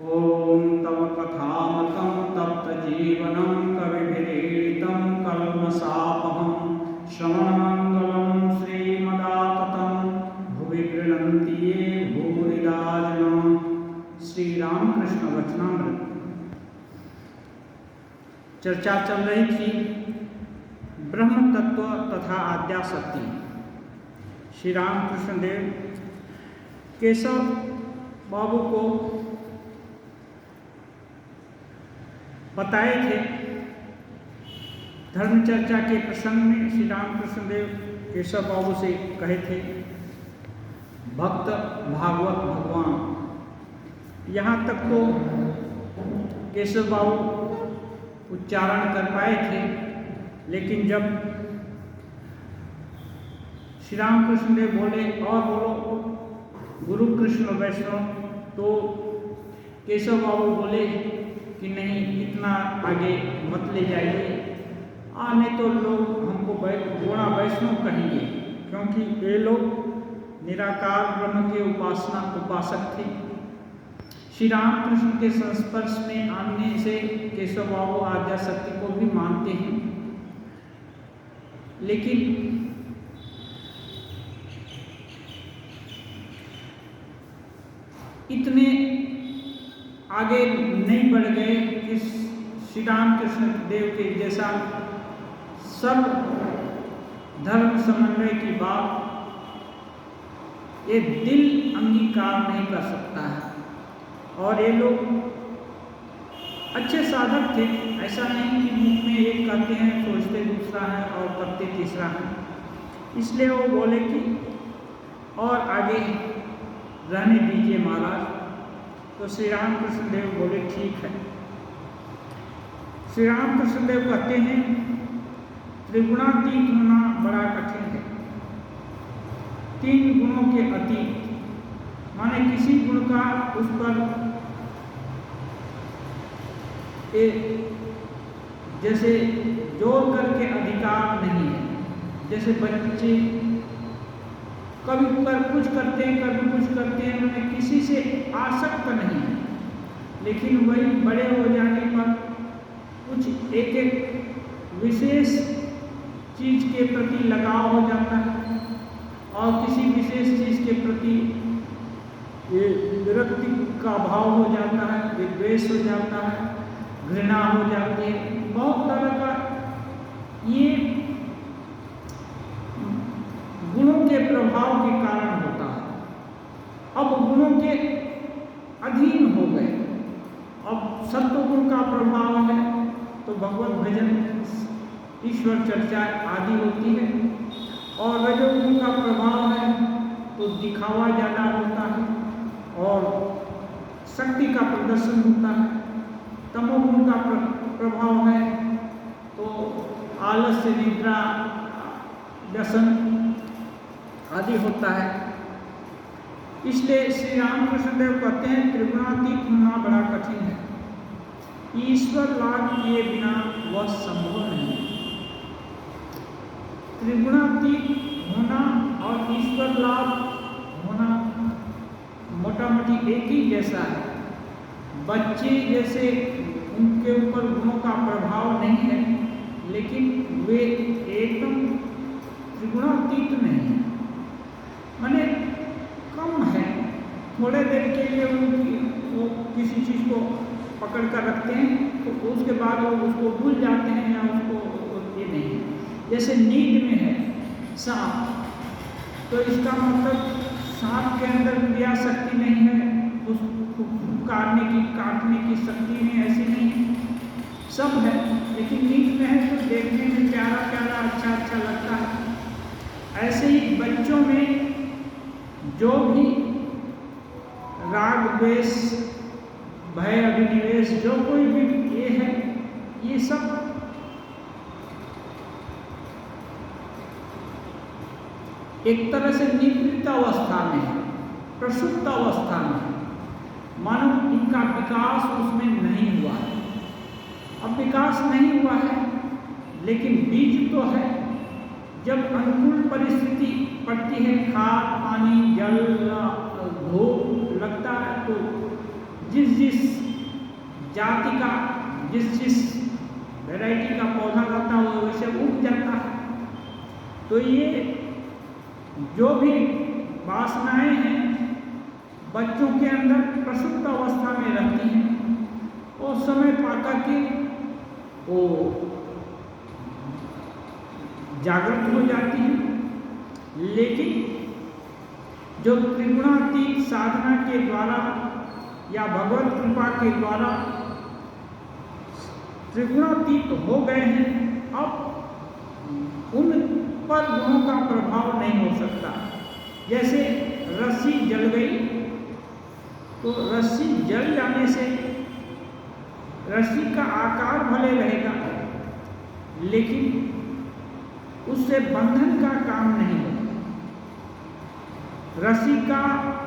ॐ तव कथामृतं तप्तजीवनं कविभिरीडितं कल्मषापहं श्रवणमङ्गलं श्रीमदाततं भुवि गृह्णन्ति ये भूरिदा जना। श्री रामकृष्ण वचनामृत। चर्चा चल रही थी ब्रह्म तत्व तथा आद्याशक्ति। श्री रामकृष्ण देव केशव बाबू को बताए थे। धर्म चर्चा के प्रसंग में श्री रामकृष्ण देव केशव बाबू से कहे थे, भक्त भागवत भगवान। यहाँ तक तो केशव बाबू उच्चारण कर पाए थे, लेकिन जब श्री रामकृष्ण देव बोले और बोलो गुरु कृष्ण वैष्णव, तो केशव बाबू बोले कि नहीं, इतना आगे मत ले जाइए, नहीं तो लोग हमको गोड़ा वैष्णव कहेंगे, क्योंकि ये लोग निराकार ब्रह्म के उपासक थे। श्री रामकृष्ण के संस्पर्श में आने से केशव बाबू आद्याशक्ति को भी मानते हैं, लेकिन इतने आगे नहीं बढ़ गए कि श्री रामकृष्ण देव के जैसा सब धर्म समन्वय की बात ये दिल अंगीकार नहीं कर सकता है। और ये लोग अच्छे साधक थे, ऐसा नहीं कि मुख में एक कहते हैं सोचते दूसरा है और करते तीसरा है। इसलिए वो बोले कि और आगे रहने दीजिए महाराज। तो श्री रामकृष्ण देव बोले ठीक है। श्री रामकृष्ण देव कहते हैं त्रिगुणातीत होना बड़ा कठिन है। तीन गुणों के अतीत, माने किसी गुण का उस पर जैसे जोर करके अधिकार नहीं है। जैसे बच्चे कभी पर कुछ करते हैं, कभी कुछ करते हैं, उन्हें किसी से आसक्त नहीं है, लेकिन वही बड़े हो जाने पर कुछ एक एक विशेष चीज के प्रति लगाव हो जाता है और किसी विशेष चीज के प्रति विरक्ति का भाव हो जाता है, विद्वेष हो जाता है, घृणा हो जाती है। बहुत तरह का ये गुणों के प्रभाव के कारण होता है। अब गुणों के अधीन हो गए। अब सत्वगुण का प्रभाव है तो भगवत भजन, ईश्वर चर्चा आदि होती है, और रजोगुण का प्रभाव है तो दिखावा ज़्यादा होता है और शक्ति का प्रदर्शन होता है। तमोगुण का प्रभाव है तो आलस्य, निद्रा, व्यसन आदि होता है। इसलिए श्री रामकृष्ण देव कहते हैं त्रिगुणातीत होना बड़ा कठिन है। ईश्वर लाभ किए बिना वह संभव नहीं। त्रिगुणातीत होना और ईश्वर लाभ होना मोटा मोटी एक ही जैसा है। बच्चे जैसे उनके ऊपर गुणों का प्रभाव नहीं है, लेकिन वे एकदम त्रिगुणातीत नहीं है, माने कम है। थोड़े देर के लिए वो किसी चीज़ को पकड़ कर रखते हैं तो उसके बाद वो उसको भूल जाते हैं या उसको ये नहीं है। जैसे नींद में है सांप, तो इसका मतलब सांप के अंदर क्रिया शक्ति नहीं है, उसको काटने की शक्ति नहीं, ऐसी नहीं, सब है, लेकिन नींद में है तो देखने में प्यारा प्यारा अच्छा लगता है। ऐसे ही बच्चों में जो भी राग, द्वेष, भय, अभिनिवेश, जो कोई भी ये है, ये सब एक तरह से निवृत्त अवस्था में है, प्रसुप्त अवस्था में है, मानो इनका विकास उसमें नहीं हुआ है। अब विकास नहीं हुआ है, लेकिन बीज तो है। जब अनुकूल परिस्थिति पड़ती है, खाद, पानी, जल, धूप लगता है, तो जिस जिस जाति का जिस जिस वैरायटी का पौधा रहता है वो वैसे उग जाता है। तो ये जो भी वासनाएं हैं बच्चों के अंदर प्रसुप्त अवस्था में रहती हैं और समय पाकर के वो जागृत हो जाती हैं। लेकिन जो त्रिगुणातीत साधना के द्वारा या भगवत कृपा के द्वारा त्रिगुणातीत हो गए हैं, अब उन पर गुणों का प्रभाव नहीं हो सकता। जैसे रस्सी जल गई तो रस्सी जल जाने से रस्सी का आकार भले रहेगा लेकिन उससे बंधन का काम नहीं होगा। रस्सी का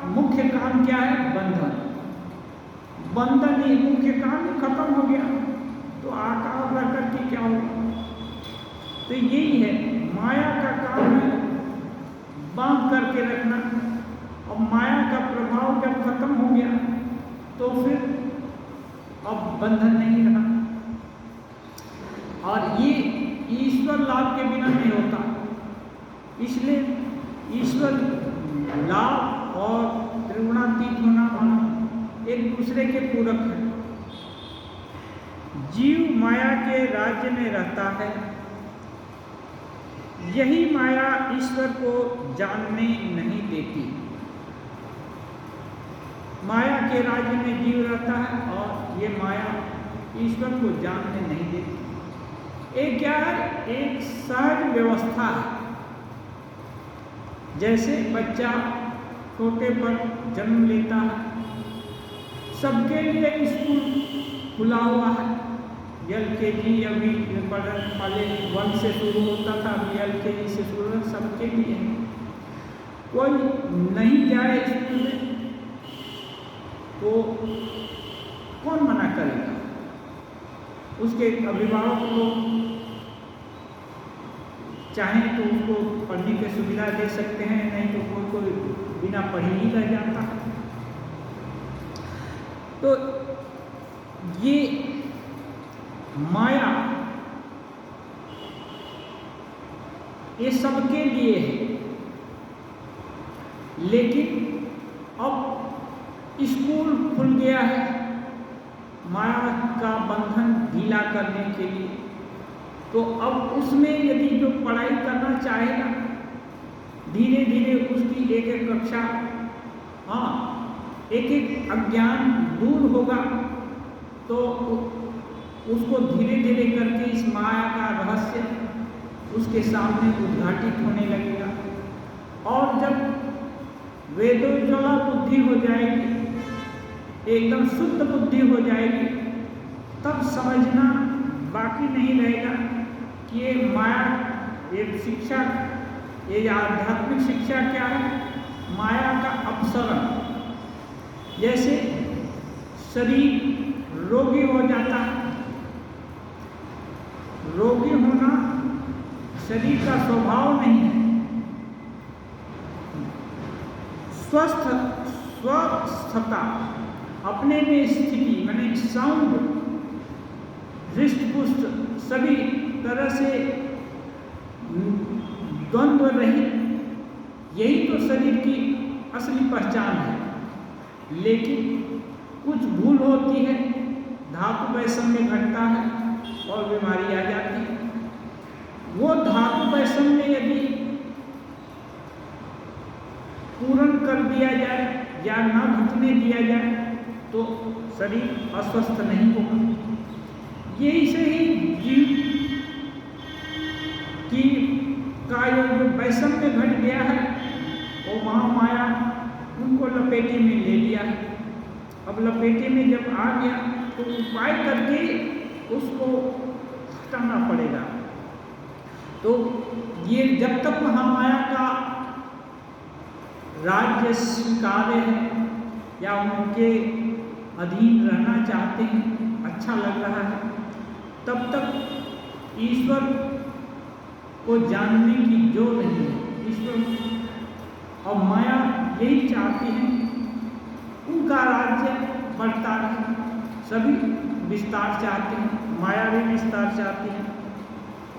मुख्य काम क्या है? बंधन। बंधन ही मुख्य काम खत्म हो गया तो आकार रह करके क्या होगा? तो यही है माया का काम है बांध करके रखना। और माया का प्रभाव जब खत्म हो गया तो फिर अब बंधन नहीं रहा। और ये ईश्वर लाभ के बिना नहीं होता। इसलिए ईश्वर लाभ और त्रिगुणातीत होना एक दूसरे के पूरक है। जीव माया के राज्य में रहता है, यही माया ईश्वर को जानने नहीं देती। माया के राज्य में जीव रहता है और ये माया ईश्वर को जानने नहीं देती। एक क्या है? एक सहज व्यवस्था है। जैसे बच्चा छोटे पर जन्म लेता है, सबके लिए स्कूल खुला हुआ है। LKG अभी पहले 1 से शुरू होता था, अभी LKG से शुरू सबके लिए। कोई नहीं जाए स्कूल में तो कौन मना करेगा? उसके अभिभावक लोग चाहें तो उसको पढ़ने की सुविधा दे सकते हैं, नहीं तो कोई कोई बिना पढ़े ही रह जाता है। तो ये माया ये सबके लिए है, लेकिन अब स्कूल खुल गया है माया का बंधन ढीला करने के लिए। तो अब उसमें यदि जो पढ़ाई करना चाहेगा धीरे धीरे उसकी एक एक कक्षा एक एक अज्ञान दूर होगा तो उसको धीरे धीरे करके इस माया का रहस्य उसके सामने उद्घाटित होने लगेगा। और जब वेदोज्ज्वला बुद्धि हो जाएगी, एकदम शुद्ध बुद्धि हो जाएगी, तब समझना बाकी नहीं रहेगा कि ये माया, ये शिक्षा, ये आध्यात्मिक शिक्षा क्या है? माया का अपसरण। जैसे शरीर रोगी हो जाता है, रोगी होना शरीर का स्वभाव नहीं है। स्वस्थता अपने में स्थिति माने साउंड, हृष्ट पुष्ट, सभी तरह से द्वंद्व रहित, यही तो शरीर की असली पहचान है। लेकिन कुछ भूल होती है, धातु वैषम्य घटता है और बीमारी आ जाती है। वो धातु वैषम्य यदि पूर्ण कर दिया जाए या न घटने दिया जाए तो शरीर अस्वस्थ नहीं होगा। यही से ही जीव की का जो वैषम्य घट गया है वो महामाया उनको लपेटे में ले लिया है। अब लपेटे में जब आ गया तो उपाय करके उसको हटाना पड़ेगा। तो ये जब तक महामाया का राज्य स्वीकार्य है या उनके अधीन रहना चाहते हैं, अच्छा लग रहा है, तब तक ईश्वर को जानने की जो नहीं है। ईश्वर और माया यही चाहती है उनका राज्य बढ़ता रहे। सभी विस्तार चाहते हैं, माया भी विस्तार चाहती है,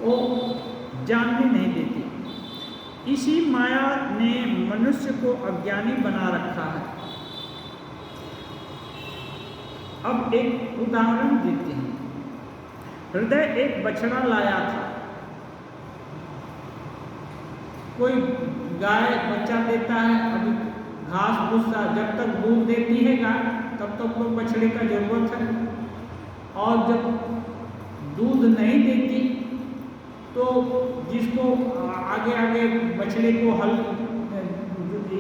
वो जानने नहीं देती। इसी माया ने मनुष्य को अज्ञानी बना रखा है। अब एक उदाहरण देते हैं। हृदय एक बछड़ा लाया था। कोई गाय बच्चा देता है, अभी घास भूसा जब तक दूध देती है गाय तब तक तो बछड़े का जरूरत है, और जब दूध नहीं देती तो जिसको आगे आगे बछड़े को हल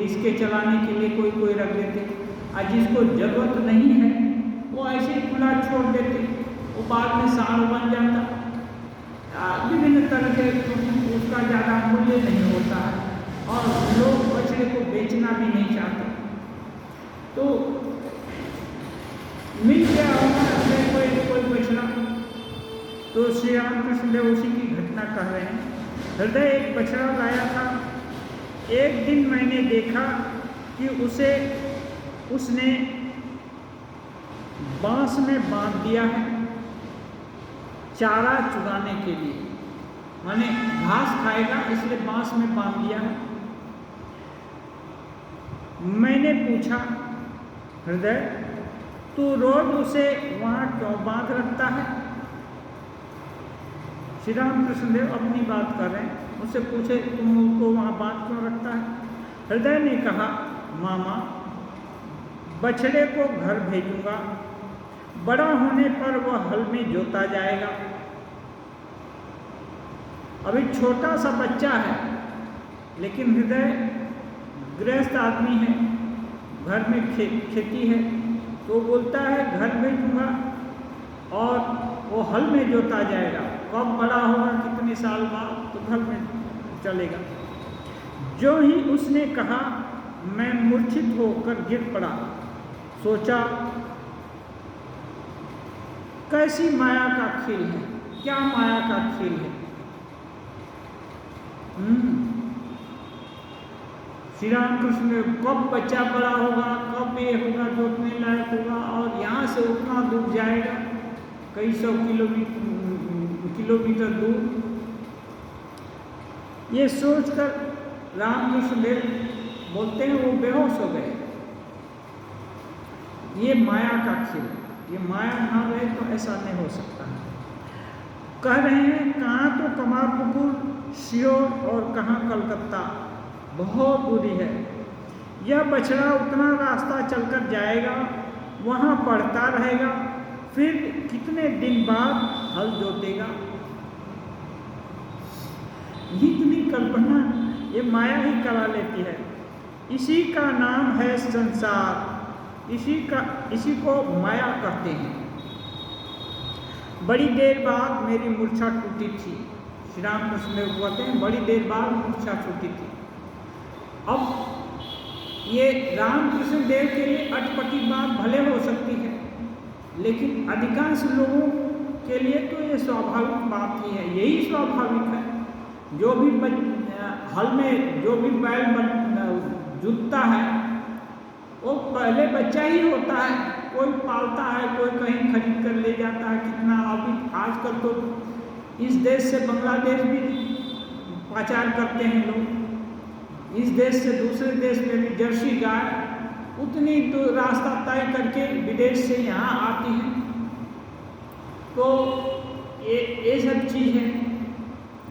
इसके चलाने के लिए कोई कोई रख देते, और जिसको जरूरत नहीं है वो ऐसे ही खुला छोड़ देते, वो बाद में सांड बन जाता। विभिन्न तरह के उसका ज़्यादा मूल्य नहीं होता है, और लोग बछड़े को बेचना भी नहीं चाहते। तो मिल गया होगा कोई बछड़ा, तो श्री रामकृष्ण देव उसी की घटना कह रहे हैं। हृदय एक बछड़ा लाया था। एक दिन मैंने देखा कि उसने बांस में बांध दिया है चारा चुगाने के लिए, माने घास खाएगा इसलिए बांस में बांध दिया है। मैंने पूछा, हृदय तू रोज उसे वहाँ क्यों बांध रखता है? श्री रामकृष्ण देव अपनी बात कर रहे हैं, उससे पूछे तुम उसको वहाँ बांध क्यों रखता है? हृदय ने कहा, मामा बछड़े को घर भेजूंगा, बड़ा होने पर वह हल में जोता जाएगा। अभी छोटा सा बच्चा है, लेकिन हृदय गृहस्थ आदमी है, घर में खेती है, तो बोलता है घर भेजूंगा और वो हल में जोता जाएगा। कब बड़ा होगा, कितने साल बाद, तो घर में चलेगा। जो ही उसने कहा मैं मूर्छित होकर गिर पड़ा। सोचा कैसी माया का खेल है, क्या माया का खेल है। श्री रामकृष्ण ने कब बच्चा बड़ा होगा, कब ये होगा, जोतने लायक होगा, और यहाँ से उतना दूर जाएगा, कई सौ किलोमीटर दूर। ये सोचकर रामकृष्ण देव बोलते हैं वो बेहोश हो गए। ये माया का खेल, ये माया ना रहे तो ऐसा नहीं हो सकता। कह रहे हैं कहाँ तो कमारपुकुर, सीहोर और कहाँ कलकत्ता, बहुत दूरी है। यह बछड़ा उतना रास्ता चलकर जाएगा, वहाँ पढ़ता रहेगा, फिर कितने दिन बाद हल जोतेगा। इतनी कल्पना ये माया ही करा लेती है। इसी का नाम है संसार, इसी को माया कहते हैं। बड़ी देर बाद मेरी मूर्छा टूटी थी। श्री रामकृष्ण देव कहते हैं बड़ी देर बाद मूर्छा टूटी थी। अब ये रामकृष्ण देव के लिए अटपटी बात भले हो सकती है, लेकिन अधिकांश लोगों के लिए तो ये स्वाभाविक बात ही है। यही स्वाभाविक है। जो भी हल में जो भी बैल जुतता है वो पहले बच्चा ही होता है, कोई पालता है, कोई कहीं खरीद कर ले जाता है। कितना अभी आजकल तो इस देश से बांग्लादेश भी पाचार करते हैं लोग, इस देश से दूसरे देश में भी जर्सी गाय उतनी तो रास्ता तय करके विदेश से यहाँ आती है। तो ये सब चीज़ है।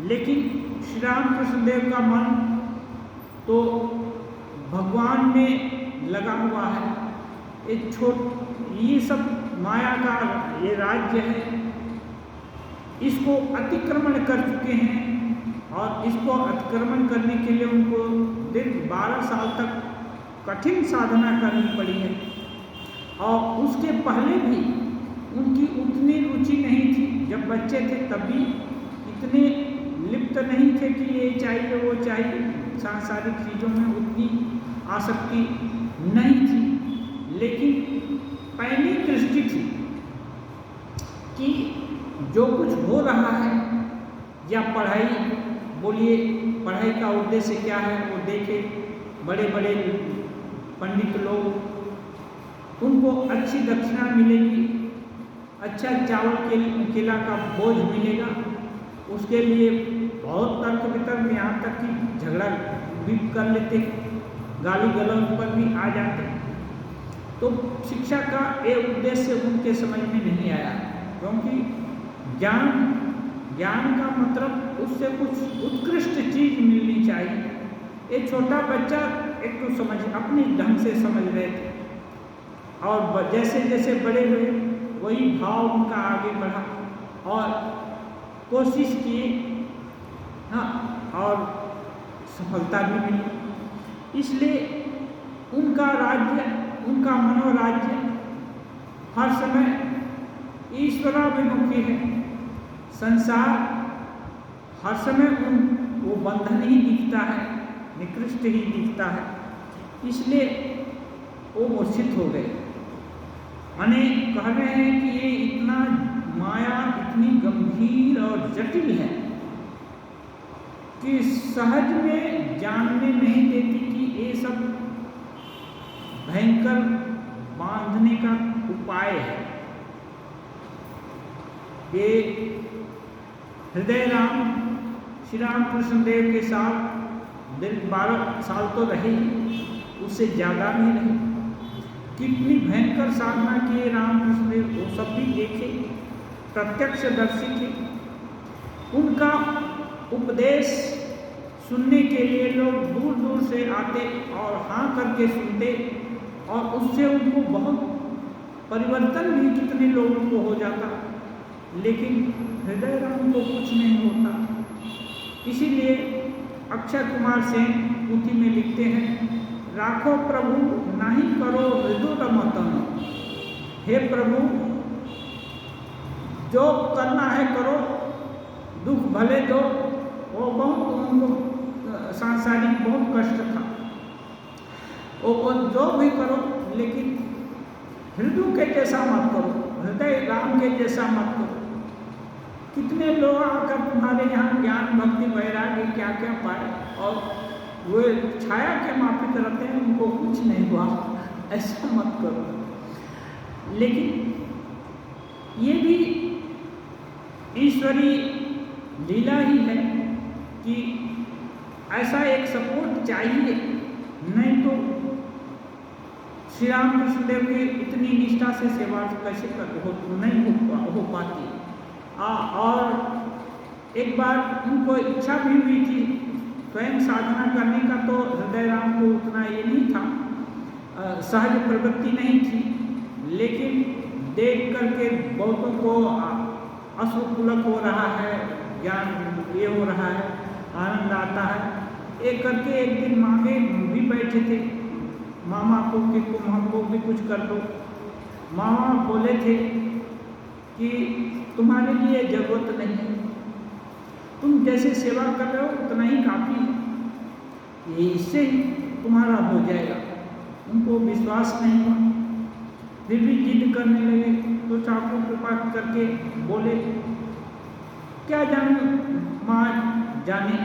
लेकिन श्री रामकृष्ण देव का मन तो भगवान में लगा हुआ है। ये सब माया का ये राज्य है, इसको अतिक्रमण कर चुके हैं, और इसको अतिक्रमण करने के लिए उनको दीर्घ 12 साल तक कठिन साधना करनी पड़ी है। और उसके पहले भी उनकी उतनी रुचि नहीं थी। जब बच्चे थे तब भी इतने लिप्त नहीं थे कि ये चाहिए वो चाहिए, सांसारिक चीज़ों में उतनी आसक्ति नहीं थी। लेकिन पहली दृष्टि थी कि जो कुछ हो रहा है, या पढ़ाई बोलिए, पढ़ाई का उद्देश्य क्या है वो देखे बड़े बड़े पंडित लोग, उनको अच्छी दक्षिणा मिलेगी, अच्छा चावल केला का बोझ मिलेगा। उसके लिए बहुत तर्क वितर्क, यहाँ तक कि झगड़ा भी कर लेते, गाली गलौज पर भी आ जाते। तो शिक्षा का ये उद्देश्य उनके समझ में नहीं आया, क्योंकि ज्ञान का मतलब उससे कुछ उत्कृष्ट चीज मिलनी चाहिए। ये छोटा बच्चा एक तो समझ अपने ढंग से समझ रहे थे, और जैसे जैसे बड़े हुए वही भाव उनका आगे बढ़ा और कोशिश किए, हाँ, और सफलता भी मिली। इसलिए उनका राज्य, उनका मनोराज्य हर समय ईश्वराभिमुखी है। संसार हर समय वो बंधन ही दिखता है, निकृष्ट ही दिखता है। इसलिए वो मूर्छित हो गए। माने कह रहे हैं कि ये इतना माया इतनी गंभीर और जटिल है कि सहज में जानने नहीं देती कि ये सब भयंकर बांधने का उपाय है। ये हृदय राम श्री रामकृष्ण देव के साथ 12 साल तो रहे, उससे ज़्यादा भी रहे। कितनी भयंकर साधना किए रामकृष्ण देव, वो सब भी देखे, प्रत्यक्षदर्शी थे। उनका उपदेश सुनने के लिए लोग दूर दूर से आते और हाँ करके सुनते, और उससे उनको बहुत परिवर्तन भी कितने लोगों को हो जाता। लेकिन हृदय राम को कुछ नहीं होता। इसीलिए अक्षय कुमार सेन पुथी में लिखते हैं, राखो प्रभु नाही करो हृदय मतन। हे प्रभु, जो करना है करो, दुख भले दो। वो बहुत उनको सांसारिक बहुत कष्ट था। वो जो भी करो, लेकिन हृदय के जैसा मत करो, हृदय राम के जैसा मत करो। कितने लोग आकर तुम्हारे यहाँ ज्ञान भक्ति वैराग्य क्या क्या पाए, और वो छाया के माफिक रहते हैं, उनको कुछ नहीं हुआ। ऐसा मत करो। लेकिन ये भी ईश्वरी लीला ही है कि ऐसा एक सपोर्ट चाहिए, नहीं तो श्री रामकृष्ण देव की इतनी निष्ठा से सेवा कैसे नहीं हो पाती। और एक बार उनको इच्छा भी हुई थी स्वयं साधना करने का, तो हृदय राम को उतना ये नहीं था, सहज प्रवृत्ति नहीं थी। लेकिन देख करके बहुतों को अश्रुपुलक हो रहा है, ज्ञान ये हो रहा है, आनंद आता है। एक करके एक दिन मांगे भी बैठे थे मामा को कि तुम हमको भी कुछ कर दो। मामा बोले थे कि तुम्हारे लिए जरूरत नहीं है, तुम जैसे सेवा कर रहे हो उतना ही काफ़ी है, ये इससे ही तुम्हारा हो जाएगा। उनको विश्वास नहीं हुआ, फिर भी जिद करने लगे। तो ठाकुर कृपा करके बोले, क्या जाने माँ जाने,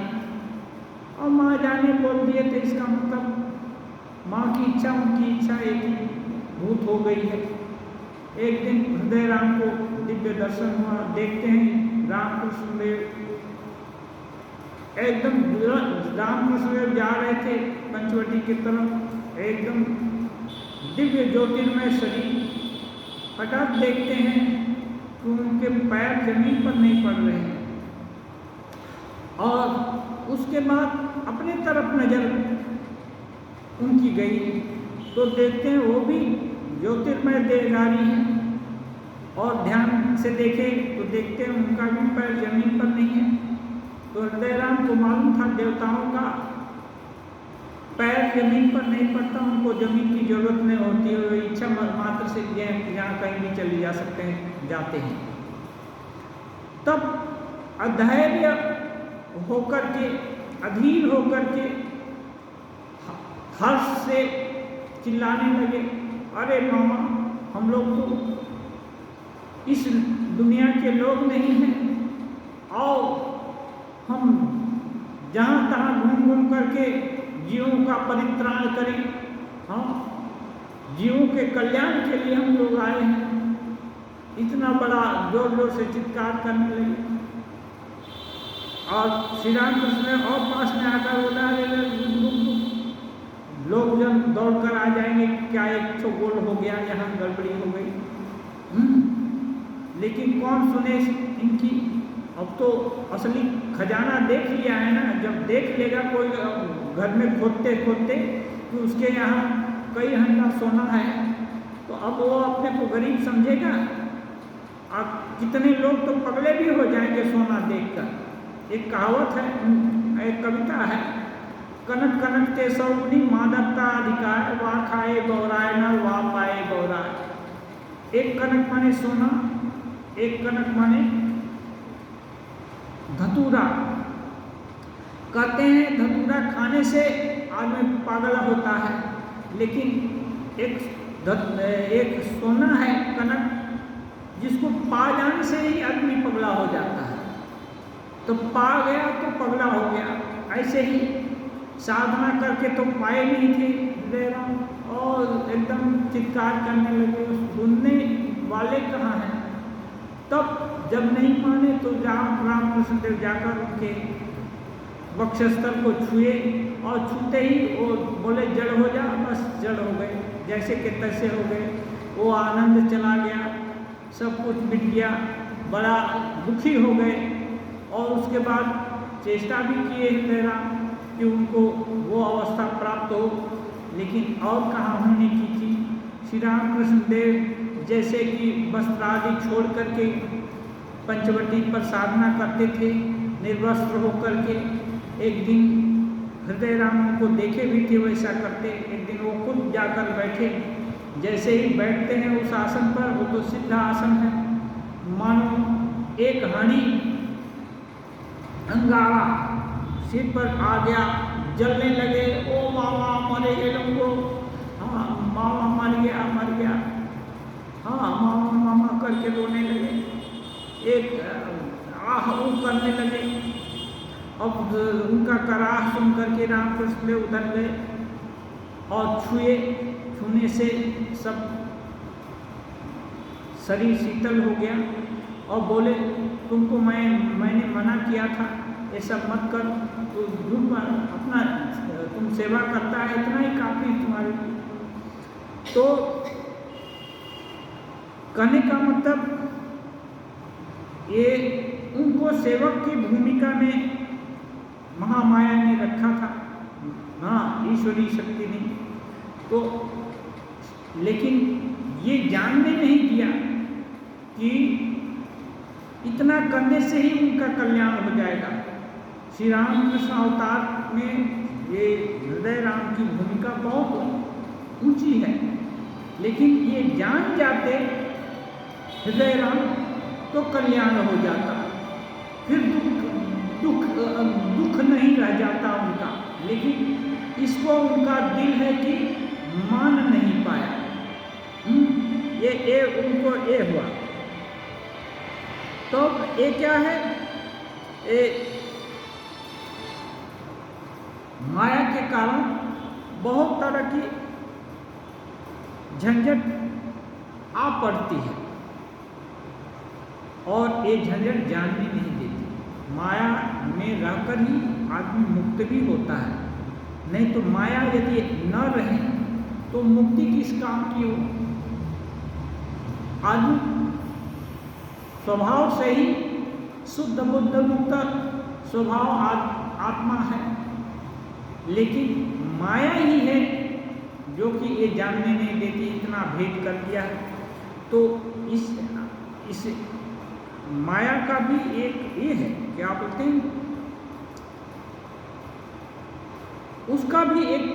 और माँ जाने बोल दिए तो इसका मतलब माँ की इच्छा उनकी इच्छा एक ही भूत हो गई है। एक दिन हृदय राम को दिव्य दर्शन हुआ। देखते हैं रामकृष्ण देव एकदम रामकृष्ण देव जा रहे थे पंचवटी की तरफ, एकदम दिव्य ज्योतिर्मय शरीर। हठात देखते हैं कि उनके पैर जमीन पर नहीं पड़ रहे हैं, और उसके बाद अपने तरफ नजर उनकी गई तो देखते हैं वो भी ज्योतिर्मय देहधारी हैं, और ध्यान से देखें तो देखते हैं उनका भी पैर जमीन पर नहीं है। तो हृदय राम को मालूम था देवताओं का पैर जमीन पर नहीं पड़ता, उनको जमीन की जरूरत नहीं होती है, इच्छा मात्र से यहाँ कहीं भी चले जा सकते हैं, जाते हैं। तब अधैर्य होकर के, अधीर होकर के हर्ष से चिल्लाने लगे, अरे मामा, हम लोग तो इस दुनिया के लोग नहीं हैं, आओ हम जहाँ तहाँ घूम घूम करके जीवों का परित्राण करें। हाँ, जीवों के कल्याण के लिए हम लोग आए हैं। इतना बड़ा जोर जोर से चित्कार करने लगे। और श्री रामकृष्ण ने और पास में आकर बोला, लोग जन दौड़ कर आ जाएंगे, क्या एक तो गोल हो गया, यहाँ गड़बड़ी हो गई। लेकिन कौन सुने इनकी। अब तो असली खजाना देख लिया है ना। जब देख लेगा कोई घर में खोदते खोदते कि उसके यहाँ कई हंडा सोना है, तो अब वो अपने को गरीब समझेगा। अब कितने लोग तो पगले भी हो जाएंगे सोना देखकर। एक कहावत है, एक कविता है, कनक कनक के सौगुनी मादकता अधिकार, वाह खाए गौराए न वाह पाए गौराए। एक कनक माने सोना, एक कनक माने धतूरा। कहते हैं धतूरा खाने से आदमी पागल होता है, लेकिन एक सोना है कनक, जिसको पा जाने से ही आदमी पगला हो जाता है। तो पा गया तो पगला हो गया। ऐसे ही साधना करके तो पाए नहीं थे हृदयराम, और एकदम चित्कार करने लगे। सुनने वाले कहाँ हैं। तब जब नहीं माने तो रामकृष्ण देव जाकर उनके वक्षस्थल को छुए, और छूते ही वो बोले जड़ हो जा। बस जड़ हो गए, जैसे के तैसे हो गए। वो आनंद चला गया, सब कुछ मिट गया। बड़ा दुखी हो गए, और उसके बाद चेष्टा भी किए हृदयराम कि उनको वो अवस्था प्राप्त हो, लेकिन और कहाँ होने की थी। श्री रामकृष्ण देव जैसे कि वस्त्र आदि छोड़ करके पंचवटी पर साधना करते थे, निर्वस्त्र होकर के। एक दिन हृदयराम उनको देखे भी थे वैसा करते। एक दिन वो खुद जाकर बैठे। जैसे ही बैठते हैं उस आसन पर, वो तो सिद्ध आसन है, मानो एक हानि अंगारा सिर पर आ गया, जलने लगे। ओ मामा मरे गए लोगों, हाँ मामा मर गया मर गया, हाँ मामा मामा करके रोने लगे। एक आह ऊ करने लगे। अब उनका कराह सुन करके रामकृष्ण देव उधर गए और छुए। छूने से सब शरीर शीतल हो गया, और बोले तुमको मैंने मना किया था ये सब मत कर, तो झूठ अपना तुम सेवा करता है, इतना ही काफी तुम्हारे लिए। तो कहने का मतलब ये उनको सेवक की भूमिका में महामाया ने रखा था, हाँ ईश्वरीय शक्ति ने। तो लेकिन ये जानने नहीं दिया कि इतना करने से ही उनका कल्याण हो जाएगा। श्री रामकृष्ण अवतार में ये हृदय राम की भूमिका बहुत ऊंची है, लेकिन ये जान जाते हृदय राम तो कल्याण हो जाता, फिर दुख नहीं रह जाता उनका। लेकिन इसको उनका दिल है कि मान नहीं पाया, ये उनको ये हुआ। तो ये क्या है, ये माया के कारण बहुत तरह की झंझट आ पड़ती है, और ये झंझट जानने नहीं देती। माया में रहकर ही आदमी मुक्त भी होता है, नहीं तो माया यदि न रहे तो मुक्ति किस काम की हो। आदमी स्वभाव से ही शुद्ध बुद्ध मुक्त स्वभाव आत्मा है, लेकिन माया ही है जो कि ये जानने नहीं देती, इतना भेद कर दिया है। तो इस माया का भी एक ये है, क्या बोलते हैं, उसका भी एक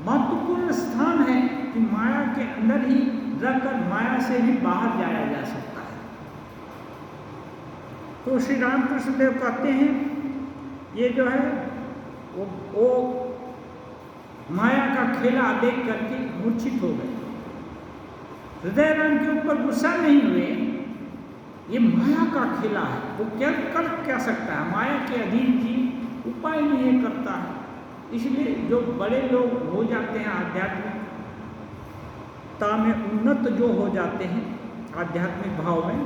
महत्वपूर्ण स्थान है कि माया के अंदर ही रहकर माया से भी बाहर जाया जा सकता है। तो श्री रामकृष्ण देव कहते हैं ये जो है वो माया का खेला देख करके मूर्छित हो गए। हृदय राम के ऊपर गुस्सा नहीं हुए, ये माया का खेला है, वो क्या कर सकता है, माया के अधीन जीव उपाय नहीं करता है। इसलिए जो बड़े लोग हो जाते हैं आध्यात्मिक, ता में उन्नत जो हो जाते हैं आध्यात्मिक भाव में,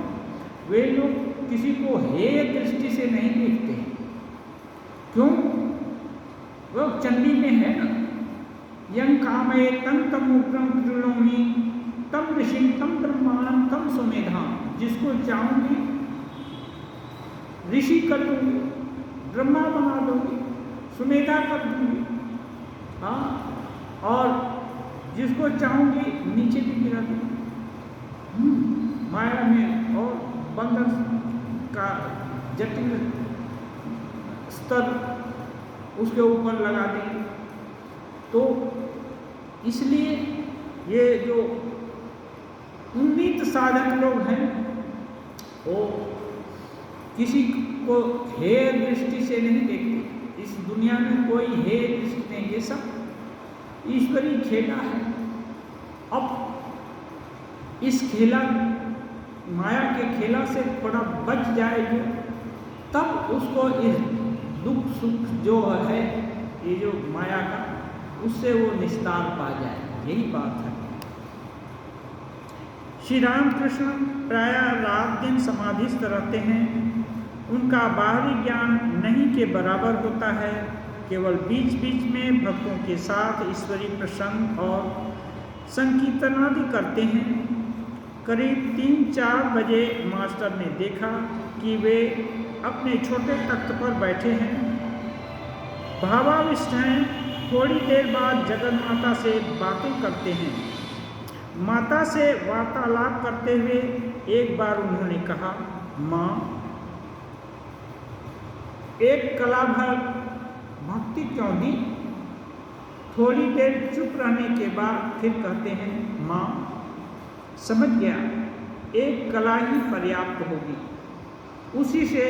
वे लोग किसी को हेय दृष्टि से नहीं देखते। क्यों? वो चंडी में है ना, यं कामये तं तम उग्रं कृणोमि तम ऋषिं तम ब्रह्माणं तम सुमेधाम। जिसको चाहूंगी ऋषि कर दूंगी, ब्रह्मा बना दूंगी, सुमेधा कर दूंगी, हाँ, और जिसको चाहूंगी नीचे भी गिरा दूंगी, माया में और बंधन का जटिल स्तर उसके ऊपर लगा देंगे। तो इसलिए ये जो उन्नीत साधक लोग हैं वो किसी को हेय दृष्टि से नहीं देखते। इस दुनिया में कोई हेय दृष्टि नहीं, ये सब ईश्वरीय खेला है। अब इस खेला माया के खेला से थोड़ा बच जाए जो, तब उसको इस दुख सुख जो है ये जो माया का, उससे वो निस्तार पा जाए, यही बात है। श्री रामकृष्ण प्रायः रात दिन समाधिस्थ रहते हैं। उनका बाहरी ज्ञान नहीं के बराबर होता है, केवल बीच बीच में भक्तों के साथ ईश्वरीय प्रसंग और संकीर्तन आदि करते हैं। करीब 3-4 बजे मास्टर ने देखा कि वे अपने छोटे तख्त पर बैठे हैं, भावाविष्ट हैं। थोड़ी देर बाद जगन माता से बातें करते हैं। माता से वार्तालाप करते हुए एक बार उन्होंने कहा, माँ, एक कला भर भक्ति क्यों दी? थोड़ी देर चुप रहने के बाद फिर कहते हैं, माँ, समझ गया, एक कला ही पर्याप्त होगी, उसी से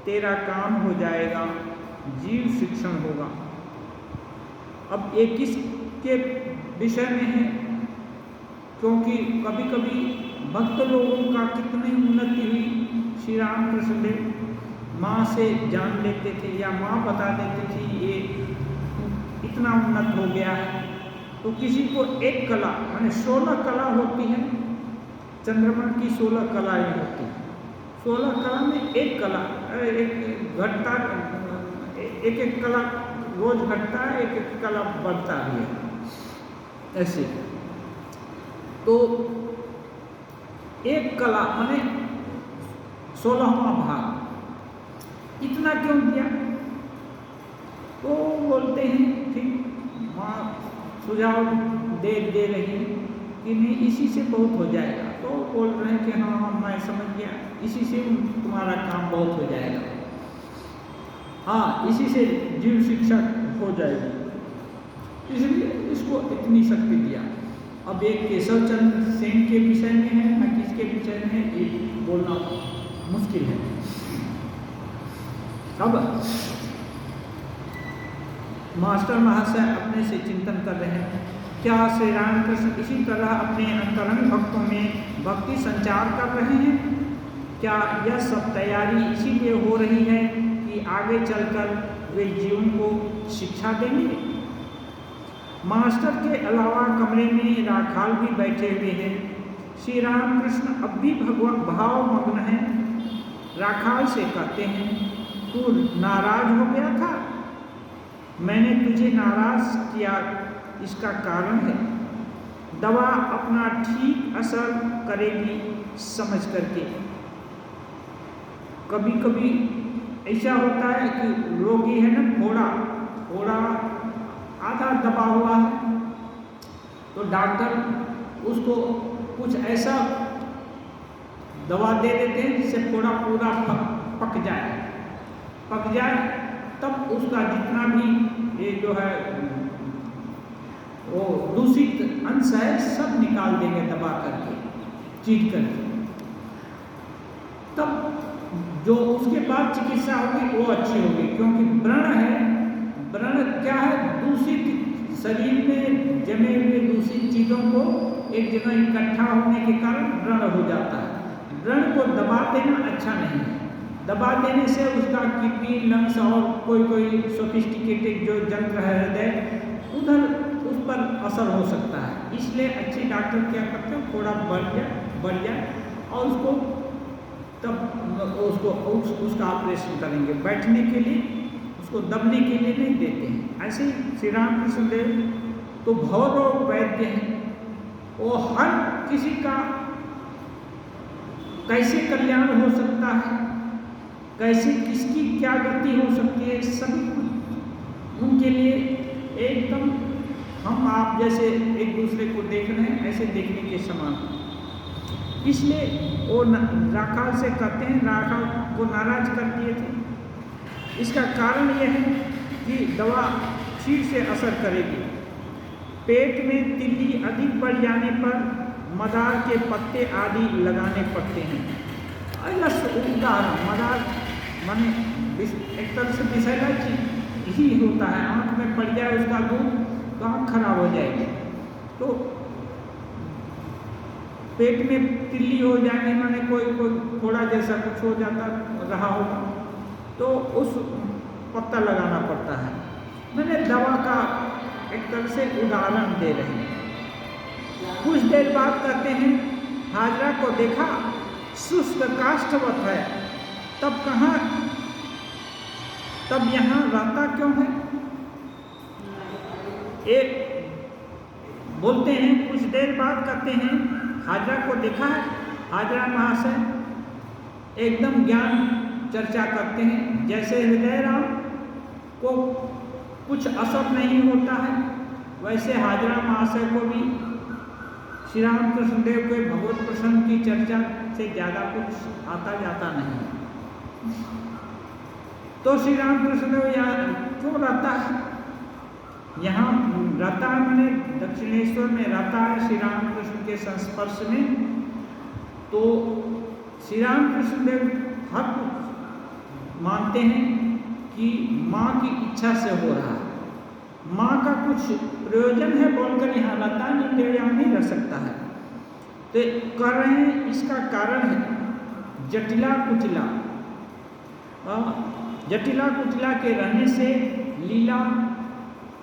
तेरा काम हो जाएगा, जीव शिक्षण होगा। अब ये किसके विषय में है? क्योंकि कभी कभी भक्त लोगों का कितनी उन्नति हुई, श्री रामकृष्ण देव माँ से जान लेते थे या माँ बता देती थी ये इतना उन्नत हो गया है। तो किसी को एक कला, माने 16 कला होती है, चंद्रमा की 16 कलाएँ होती हैं। 16 कला में एक कला, एक घटता, एक एक कला रोज घटता है, एक एक कला बढ़ता भी है, ऐसे। तो एक कला माने 16वां भाग, इतना क्यों दिया? तो बोलते हैं, ठीक, माँ सुझाव दे रही है कि नहीं, इसी से बहुत हो जाएगा। तो बोल रहे हैं कि हाँ मैं समझ गया, इसी से तुम्हारा काम बहुत हो जाएगा, हाँ, इसी से जीव शिक्षा हो जाएगी, इसलिए इसको इतनी शक्ति दिया। अब एक केशव चंद्र सेन के विषय में है ना किसके विषय में है, ये बोलना मुश्किल है। अब मास्टर महाशय अपने से चिंतन कर रहे हैं, क्या श्री रामकृष्ण इसी तरह अपने अंतरंग भक्तों में भक्ति संचार कर रहे हैं? क्या यह सब तैयारी इसीलिए हो रही है कि आगे चलकर वे जीवन को शिक्षा देंगे? मास्टर के अलावा कमरे में राखाल भी बैठे हुए हैं। श्री रामकृष्ण अब भी भगवान भाव मग्न हैं। राखाल से कहते हैं, तू नाराज हो गया था, मैंने तुझे नाराज किया, इसका कारण है, दवा अपना ठीक असर करेगी समझ करके। कभी कभी ऐसा होता है कि रोगी है ना, फोड़ा आधा दबा हुआ है, तो डॉक्टर उसको कुछ ऐसा दवा दे देते हैं जिससे फोड़ा पूरा पक जाए, तब उसका जितना भी ये जो है वो दूषित अंश है सब निकाल देंगे दबा करके, चीर करके। तब जो उसके बाद चिकित्सा होगी वो अच्छी होगी, क्योंकि व्रण है, व्रण क्या है, दूषित शरीर में जमे हुए दूषित चीज़ों को एक जगह इकट्ठा होने के कारण व्रण हो जाता है। व्रण को दबा देना अच्छा नहीं है, दबा देने से उसका किडनी, लंग्स और कोई सोफिस्टिकेटेड जो यंत्र है हृदय, उधर उस पर असर हो सकता है। इसलिए अच्छे डॉक्टर क्या करते हैं, थोड़ा बढ़ जाए और उसको तब उसका ऑपरेशन करेंगे। बैठने के लिए, उसको दबने के लिए नहीं देते हैं। ऐसे ही श्री रामकृष्ण देव तो भवरोग वैद्य हैं, वो हर किसी का कैसे कल्याण हो सकता है, कैसे किसकी क्या गति हो सकती है, सभी कुछ उनके लिए एकदम हम आप जैसे एक दूसरे को देख रहे हैं ऐसे देखने के समान। इसलिए वो राखाल से कहते हैं, राखाल को नाराज कर दिए थे। इसका कारण यह है कि दवा ठीक से असर करेगी। पेट में तिल्ली अधिक बढ़ जाने पर मदार के पत्ते आदि लगाने पड़ते हैं। उदाहरण, मदार माने एक तरह से विषैला चीज ही होता है, आँख में पड़ जाए उसका दूध तो आँख खराब हो जाएगी। तो पेट में तिल्ली हो जाने माने कोई थोड़ा जैसा कुछ हो जाता रहा होगा तो उस पत्ता लगाना पड़ता है। मैंने दवा का एक तरह से उदाहरण दे रहे हैं। कुछ देर बाद कहते हैं, हाजरा को देखा शुष्क काष्ठवत है, तब यहाँ रहता क्यों है? एक बोलते हैं, कुछ देर बाद कहते हैं, हाजरा को देखा है। हाजरा महाशय एकदम ज्ञान चर्चा करते हैं, जैसे हृदय राम को कुछ असर नहीं होता है, वैसे हाजरा महाशय को भी श्री रामकृष्ण देव के भगवत प्रसंग की चर्चा से ज़्यादा कुछ आता जाता नहीं। तो श्री रामकृष्ण देव यहाँ क्यों रहता है? यहाँ रहता है मैंने दक्षिणेश्वर में रहता है श्री रामकृष्ण के संस्पर्श में। तो श्री रामकृष्ण देव हर कुछ मानते हैं कि माँ की इच्छा से हो रहा है, माँ का कुछ प्रयोजन है बोलकर यहाँ रहता है, नहीं तो यहाँ नहीं रह सकता है। तो कर रहे हैं, इसका कारण है जटिला कुटिला। जटिला कुटिला के रहने से लीला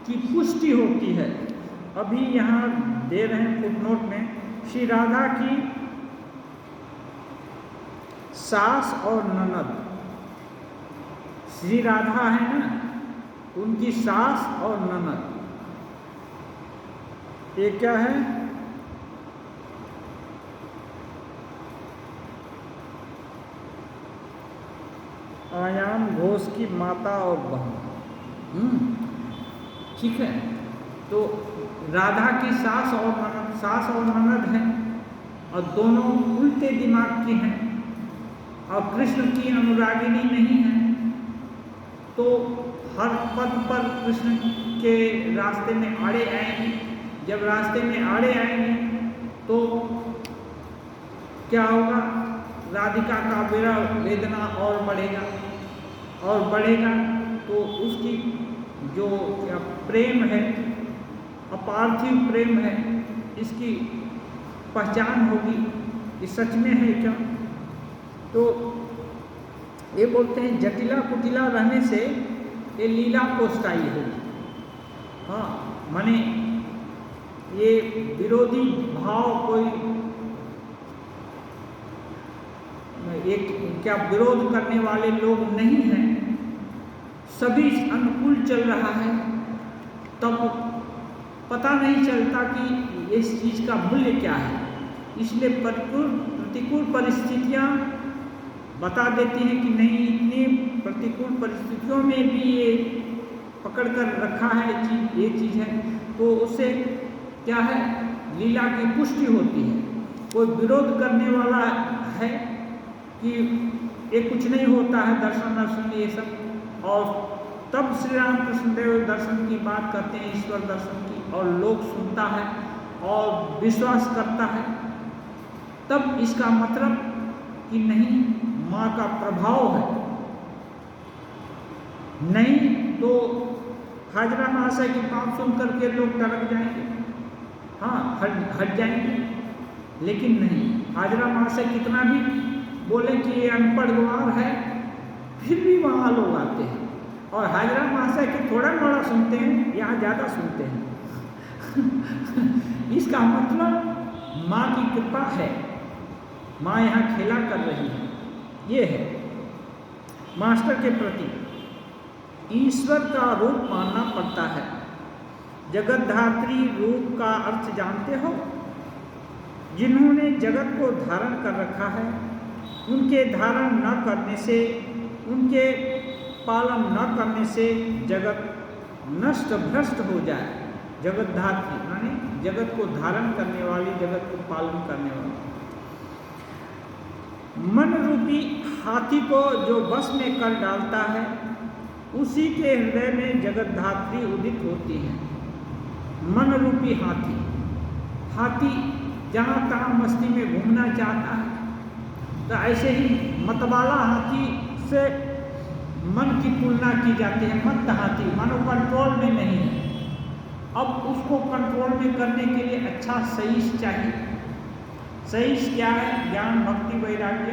की पुष्टि होती है। अभी यहाँ दे रहे हैं फुटनोट में, श्री राधा की सास और ननद, श्री राधा है ना, उनकी सास और ननद, ये क्या है? आयाम घोष की माता और बहन। ठीक है। तो राधा की सास और ननद हैं और दोनों उल्टे दिमाग की हैं और कृष्ण की अनुरागिनी नहीं है। तो हर पद पर कृष्ण के रास्ते में आड़े आएंगे। जब रास्ते में आड़े आएंगे तो क्या होगा? राधिका का वेदना और बढ़ेगा तो उसकी जो प्रेम है, अपार्थिव प्रेम है, इसकी पहचान होगी कि सच में है क्या। तो ये बोलते हैं जटिला कुटिला रहने से ये लीला कोष्टाई होगी। हाँ, माने ये विरोधी भाव कोई एक क्या विरोध करने वाले लोग नहीं हैं, सभी अनुकूल चल रहा है, तब पता नहीं चलता कि इस चीज़ का मूल्य क्या है। इसलिए प्रतिकूल परिस्थितियाँ बता देती हैं कि नहीं, इतनी प्रतिकूल परिस्थितियों में भी ये पकड़ कर रखा है ये चीज़ है, तो उससे क्या है, लीला की पुष्टि होती है। कोई विरोध करने वाला है कि ये कुछ नहीं होता है, दर्शन ये सब, और तब श्री रामकृष्ण देव दर्शन की बात करते हैं, ईश्वर दर्शन की, और लोग सुनता है और विश्वास करता है, तब इसका मतलब कि नहीं, माँ का प्रभाव है। नहीं तो हाजरा महाशय की बात सुन करके लोग टरक जाएंगे, हाँ हट जाएंगे। लेकिन नहीं, हाजरा महाशय कितना भी बोले कि ये अनपढ़ गंवार है, फिर भी वहाँ लोग आते हैं और हाजरा महाशय के थोड़ा मोड़ा सुनते हैं, यहाँ ज़्यादा सुनते हैं। इसका मतलब माँ की कृपा है, माँ यहाँ खेला कर रही है। ये है मास्टर के प्रति ईश्वर का रूप मानना पड़ता है। जगतधात्री रूप का अर्थ जानते हो? जिन्होंने जगत को धारण कर रखा है, उनके धारण न करने से, उनके पालन न करने से जगत नष्ट भ्रष्ट हो जाए। जगतधात्री माने जगत को धारण करने वाली, जगत को पालन करने वाली। मन रूपी हाथी को जो बस में कर डालता है, उसी के हृदय में जगतधात्री उदित होती है। मन रूपी हाथी, हाथी जहाँ तहाँ मस्ती में घूमना चाहता है, तो ऐसे ही मतवाला हाथी से मन की तुलना की जाती है। मत हाथी मानो कंट्रोल में नहीं है। अब उसको कंट्रोल में करने के लिए अच्छा सहीश चाहिए। सहीश क्या है? ज्ञान, भक्ति, वैराग्य।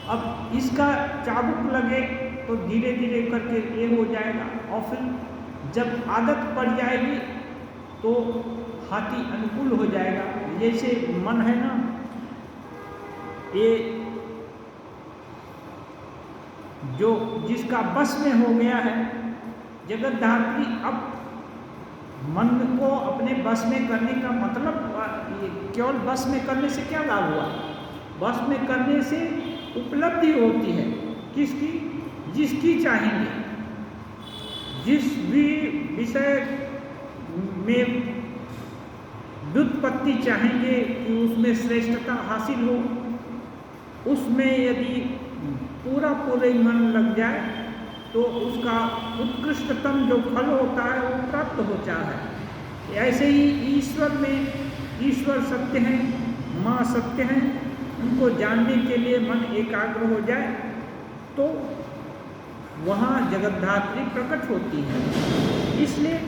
अब इसका चाबुक लगे तो धीरे धीरे करके ये हो जाएगा, और फिर जब आदत पड़ जाएगी तो हाथी अनुकूल हो जाएगा। जैसे मन है ना, ये जो जिसका बस में हो गया है, जगतधात्री अब मन को अपने बस में करने का मतलब केवल बस में करने से क्या लाभ हुआ? बस में करने से उपलब्धि होती है। किसकी? जिसकी चाहेंगे, जिस भी विषय में व्युत्पत्ति चाहेंगे कि उसमें श्रेष्ठता हासिल हो, उसमें यदि पूरा मन लग जाए तो उसका उत्कृष्टतम जो फल होता है वो प्राप्त होता है। ऐसे ही ईश्वर में, ईश्वर सत्य हैं, माँ सत्य हैं, उनको जानने के लिए मन एकाग्र हो जाए तो वहाँ जगतधात्री प्रकट होती है। इसलिए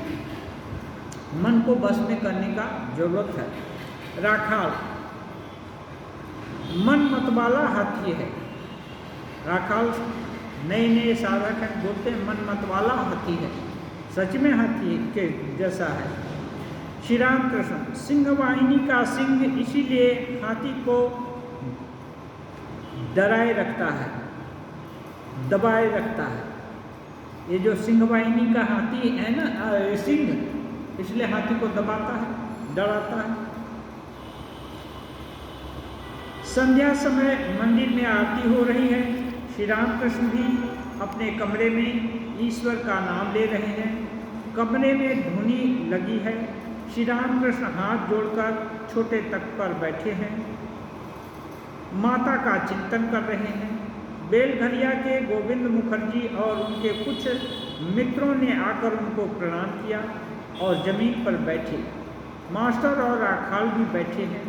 मन को बस में करने का जरूरत है। राखाल मन मतवाला हाथी है। राखाल नए नए साधक बोलते हैं मन मतवाला हाथी है, सच में हाथी के जैसा है। श्री राम कृष्ण सिंह वाहिनी का सिंह इसीलिए हाथी को डराए रखता है, दबाए रखता है। ये जो सिंह वाहिनी का हाथी है ना, सिंह, इसलिए हाथी को दबाता है, डराता है। संध्या समय मंदिर में आरती हो रही है। श्री रामकृष्ण भी अपने कमरे में ईश्वर का नाम ले रहे हैं। कमरे में धुनी लगी है। श्री रामकृष्ण हाथ जोड़कर छोटे तख्त पर बैठे हैं, माता का चिंतन कर रहे हैं। बेलघरिया के गोविंद मुखर्जी और उनके कुछ मित्रों ने आकर उनको प्रणाम किया और जमीन पर बैठे। मास्टर और राखाल भी बैठे हैं।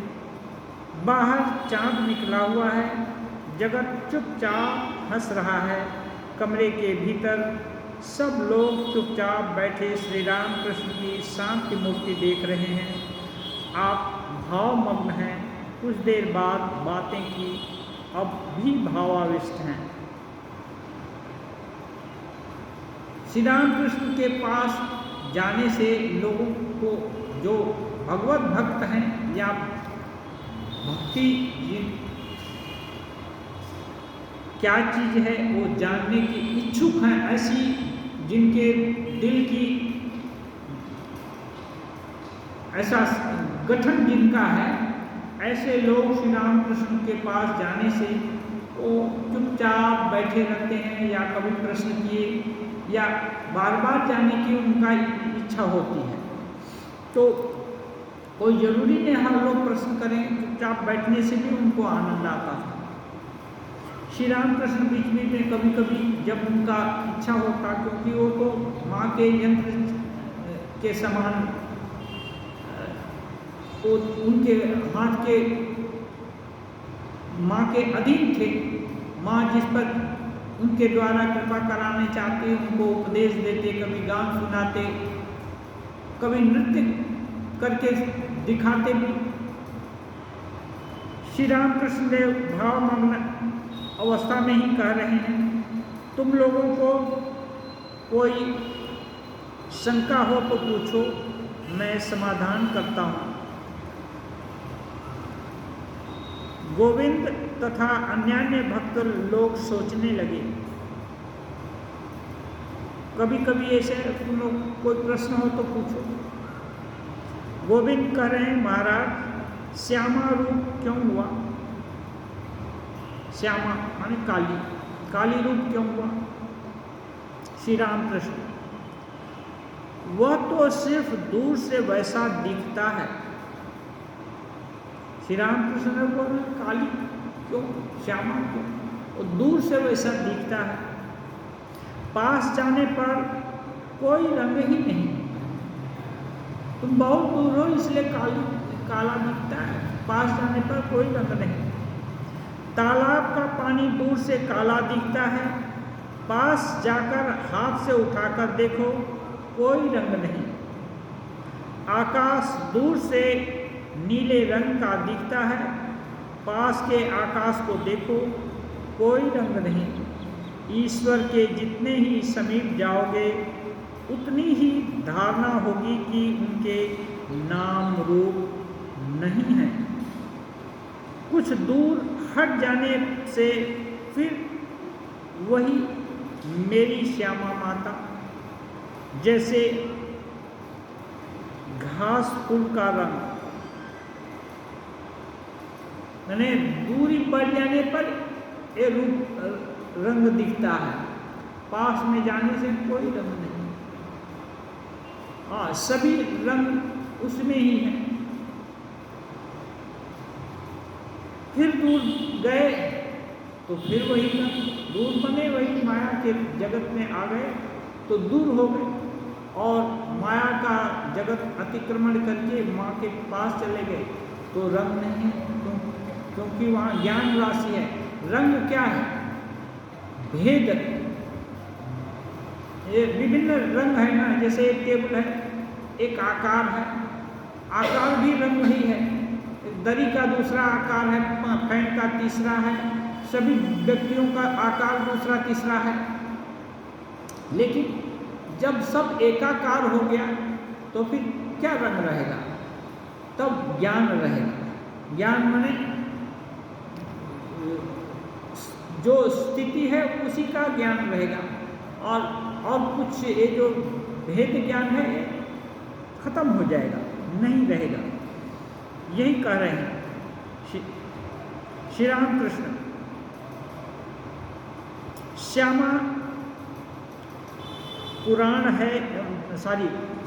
बाहर चांद निकला हुआ है। जगत चुपचाप हंस रहा है। कमरे के भीतर सब लोग चुपचाप बैठे श्री राम कृष्ण की शांति मूर्ति देख रहे हैं। आप भावमग्न हैं। कुछ देर बाद बातें की, अब भी भावाविष्ट हैं। श्री राम कृष्ण के पास जाने से लोगों को, जो भगवत भक्त हैं या भक्ति क्या चीज़ है वो जानने की इच्छुक हैं, ऐसी जिनके दिल की ऐसा गठन जिनका है, ऐसे लोग श्री राम कृष्ण के पास जाने से वो चुपचाप बैठे रहते हैं, या कभी प्रश्न किए या बार बार जाने की उनका इच्छा होती है। तो कोई ज़रूरी नहीं हर लोग प्रश्न करें, चुपचाप बैठने से भी उनको आनंद आता है। श्री राम कृष्ण बीच बीच में कभी कभी जब उनका इच्छा होता, क्योंकि वो तो माँ के यंत्र के समान, वो उनके हाथ के माँ के अधीन थे। माँ जिस पर उनके द्वारा कृपा कराने चाहते उनको उपदेश देते, कभी गान सुनाते, कभी नृत्य करके दिखाते भी। श्री राम कृष्ण देव भावमग्न अवस्था में ही कह रहे हैं, तुम लोगों को कोई शंका हो तो पूछो, मैं समाधान करता हूँ। गोविंद तथा अन्यान्य भक्त लोग सोचने लगे। कभी कभी ऐसे तुम लोग कोई प्रश्न हो तो पूछो। गोविंद कह रहे हैं, महाराज श्यामा रूप क्यों हुआ? श्यामा माने काली, काली रूप क्यों हुआ? श्री रामकृष्ण, वह तो सिर्फ दूर से वैसा दिखता है। श्री रामकृष्ण ने बोला काली क्यों, श्यामा क्यों? वो दूर से वैसा दिखता है, पास जाने पर कोई रंग ही नहीं। तुम बहुत दूर हो इसलिए काला दिखता है, पास जाने पर कोई रंग नहीं। तालाब का पानी दूर से काला दिखता है, पास जाकर हाथ से उठाकर देखो कोई रंग नहीं। आकाश दूर से नीले रंग का दिखता है, पास के आकाश को देखो कोई रंग नहीं। ईश्वर के जितने ही समीप जाओगे उतनी ही धारणा होगी कि उनके नाम रूप नहीं है। कुछ दूर हट जाने से फिर वही मेरी श्यामा माता, जैसे घास फूल का रंग, मैंने दूरी बढ़ जाने पर ये रूप रंग दिखता है, पास में जाने से कोई रंग नहीं। हाँ, सभी रंग उसमें ही है। फिर दूर गए तो फिर वही रंग, दूर बने वही माया के जगत में आ गए तो दूर हो गए और माया का जगत अतिक्रमण करके माँ के पास चले गए तो रंग नहीं है, क्योंकि वहाँ ज्ञान राशि है। रंग क्या है? भेद। ये विभिन्न रंग है ना, जैसे एक टेबल है, एक आकार है, आकार भी रंग ही है। दरी का दूसरा आकार है, फैन का तीसरा है, सभी व्यक्तियों का आकार दूसरा तीसरा है। लेकिन जब सब एकाकार हो गया तो फिर क्या रंग रहेगा? तब ज्ञान रहेगा। ज्ञान माने जो स्थिति है उसी का ज्ञान रहेगा, और कुछ ये जो भेद ज्ञान है खत्म हो जाएगा, नहीं रहेगा। यही कह रहे हैं श्री रामकृष्ण। श्यामा पुराण है,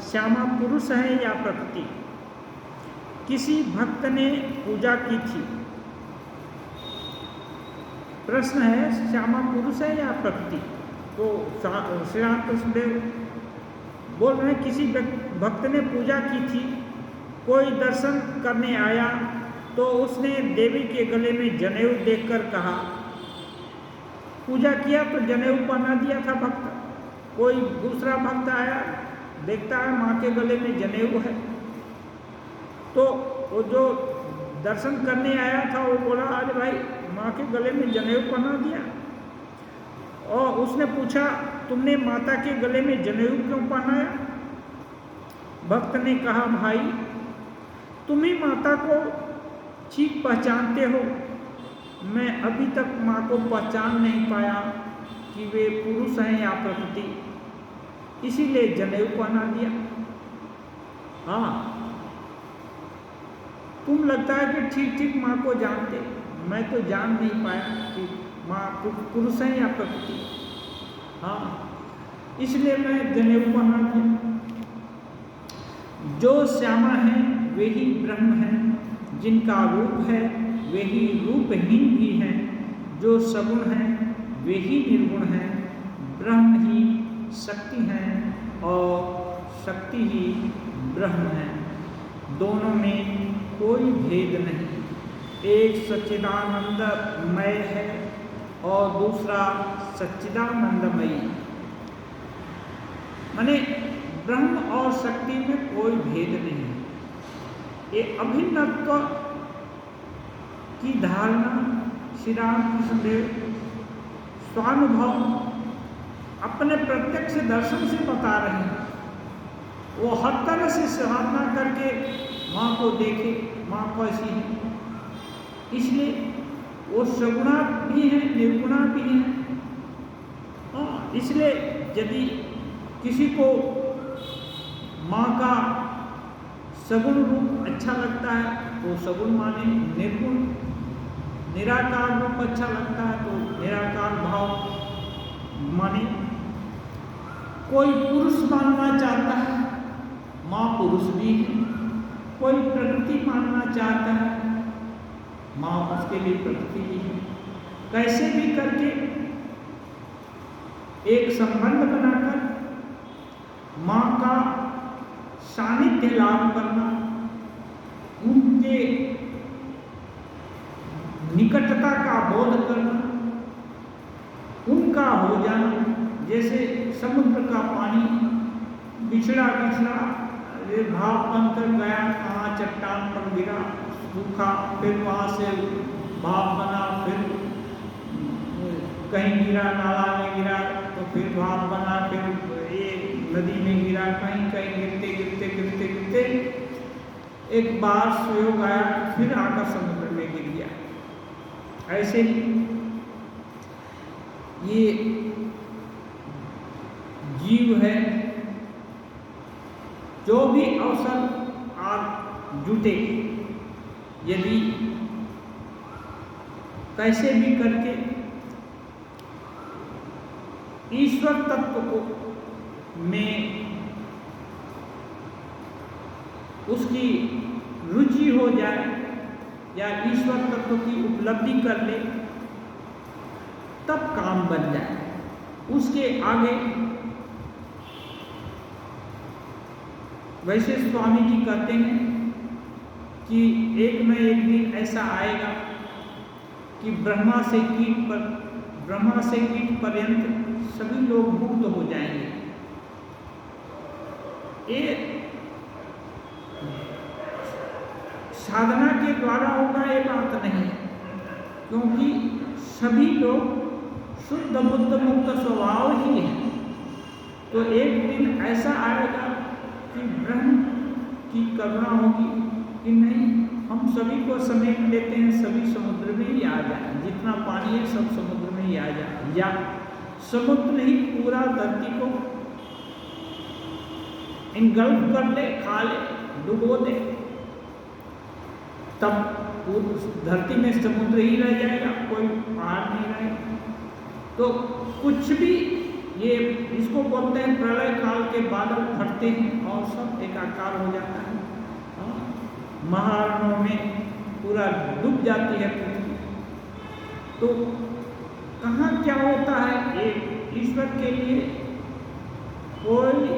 श्यामा पुरुष है या प्रकृति? किसी भक्त ने पूजा की थी। प्रश्न है श्यामा पुरुष है या प्रकृति? तो श्री रामकृष्ण देव बोल रहे हैं किसी भक्त ने पूजा की थी, कोई दर्शन करने आया तो उसने देवी के गले में जनेऊ देखकर कहा, पूजा किया तो जनेऊ पहना दिया था भक्त। कोई दूसरा भक्त आया, देखता है माँ के गले में जनेऊ है, तो वो जो दर्शन करने आया था वो बोला, अरे भाई माँ के गले में जनेऊ पहना दिया। और उसने पूछा, तुमने माता के गले में जनेऊ क्यों पहनाया? भक्त ने कहा, भाई तुम ही माता को ठीक पहचानते हो, मैं अभी तक माँ को पहचान नहीं पाया कि वे पुरुष हैं या प्रकृति, इसीलिए जनेऊ पहना दिया। हाँ, तुम लगता है कि ठीक ठीक माँ को जानते, मैं तो जान नहीं पाया कि माँ पुरुष है या प्रकृति। हाँ, इसलिए मैं जनेऊ पहना दिया। जो श्यामा है वे ही ब्रह्म हैं, जिनका रूप है वे ही रूपहीन भी हैं, जो सगुण हैं वे ही निर्गुण हैं, ब्रह्म ही शक्ति हैं और शक्ति ही ब्रह्म है। दोनों में कोई भेद नहीं। एक सच्चिदानंदमय है और दूसरा सच्चिदानंदमयी। माने ब्रह्म और शक्ति में कोई भेद नहीं है। ये अभिन्नत्व की धारणा श्री रामकृष्ण देव स्वानुभव अपने प्रत्यक्ष दर्शन से बता रहे हैं। वो हर तरह से साधना करके माँ को देखे, माँ कैसी है। इसलिए वो सगुणा भी है, निर्गुणा भी है। हाँ, इसलिए यदि किसी को माँ का सगुण रूप अच्छा लगता है तो सगुण माने, निर्गुण निराकार रूप अच्छा लगता है तो निराकार भाव माने। कोई पुरुष मानना चाहता है, माँ पुरुष भी है। कोई प्रकृति मानना चाहता है, माँ उसके लिए प्रकृति भी है। कैसे भी करके एक संबंध बनाकर माँ का सानिध्य लाभ करना, उनके निकटता का बोध करना, उनका हो जाना। जैसे समुद्र का पानी बिछड़ा बिछड़ा भाव बनकर गया, कहाँ चट्टान पर गिरा, सूखा, फिर वहाँ से भाप बना, फिर कहीं गिरा नाला में गिरा तो फिर भाप बना, फिर ये नदी में गिरा, कहीं कहीं गिरते गिरते गिरते गिरते एक बार सुयोग आया, फिर आकर समुद्र में गिर गया। ऐसे ही ये जीव है, जो भी अवसर आज जुटे, यदि कैसे भी करके ईश्वर तत्व को में उसकी रुचि हो जाए या ईश्वर तत्व की उपलब्धि कर ले, तब काम बन जाए। उसके आगे वैसे स्वामी जी कहते हैं कि एक न एक दिन ऐसा आएगा कि ब्रह्मा से कीट पर्यंत सभी लोग मुक्त हो जाएंगे। ये साधना के द्वारा होगा, ये बात नहीं है, क्योंकि सभी लोग शुद्ध बुद्ध मुक्त स्वभाव ही है। तो एक दिन ऐसा आएगा कि ब्रह्म की करुणा होगी कि नहीं, हम सभी को समेट लेते हैं, सभी समुद्र में ही आ जाए, जितना पानी है सब समुद्र में ही आ जाए, या समुद्र नहीं पूरा धरती को इनगल्फ कर ले, खा ले, डुबो दे, तब धरती में समुद्र ही रह जाएगा, कोई पहाड़ नहीं रहेगा। तो कुछ भी, ये इसको बोलते हैं प्रलय काल के बादल फटते हैं और सब एकाकार हो जाता है, महारणों में पूरा डूब जाती है पृथ्वी। तो कहाँ क्या होता है, ये ईश्वर के लिए कोई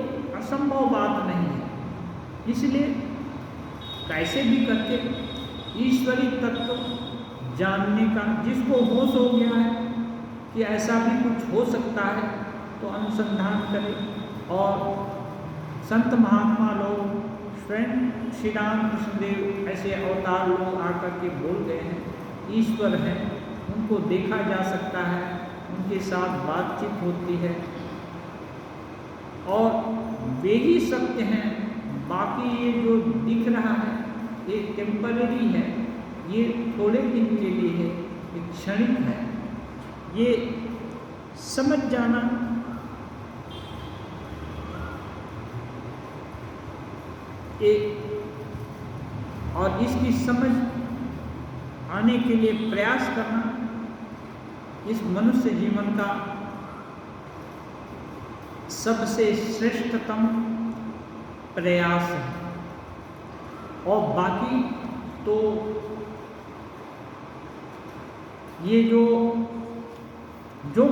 असंभव बात नहीं है। इसलिए कैसे भी करके ईश्वरी तत्व जानने का, जिसको होश हो गया है कि ऐसा भी कुछ हो सकता है, तो अनुसंधान करें। और संत महात्मा लोग, स्वयं श्री राम कृष्णदेव ऐसे अवतार लोग आकर के बोल गए हैं, ईश्वर है, उनको देखा जा सकता है, उनके साथ बातचीत होती है और वे ही सत्य हैं। बाकी ये जो दिख रहा है ये टेम्पररी है, ये थोड़े दिन के लिए है, ये क्षणिक है, ये समझ जाना। और इसकी समझ आने के लिए प्रयास करना इस मनुष्य जीवन का सबसे श्रेष्ठतम प्रयास है। और बाकी तो ये जो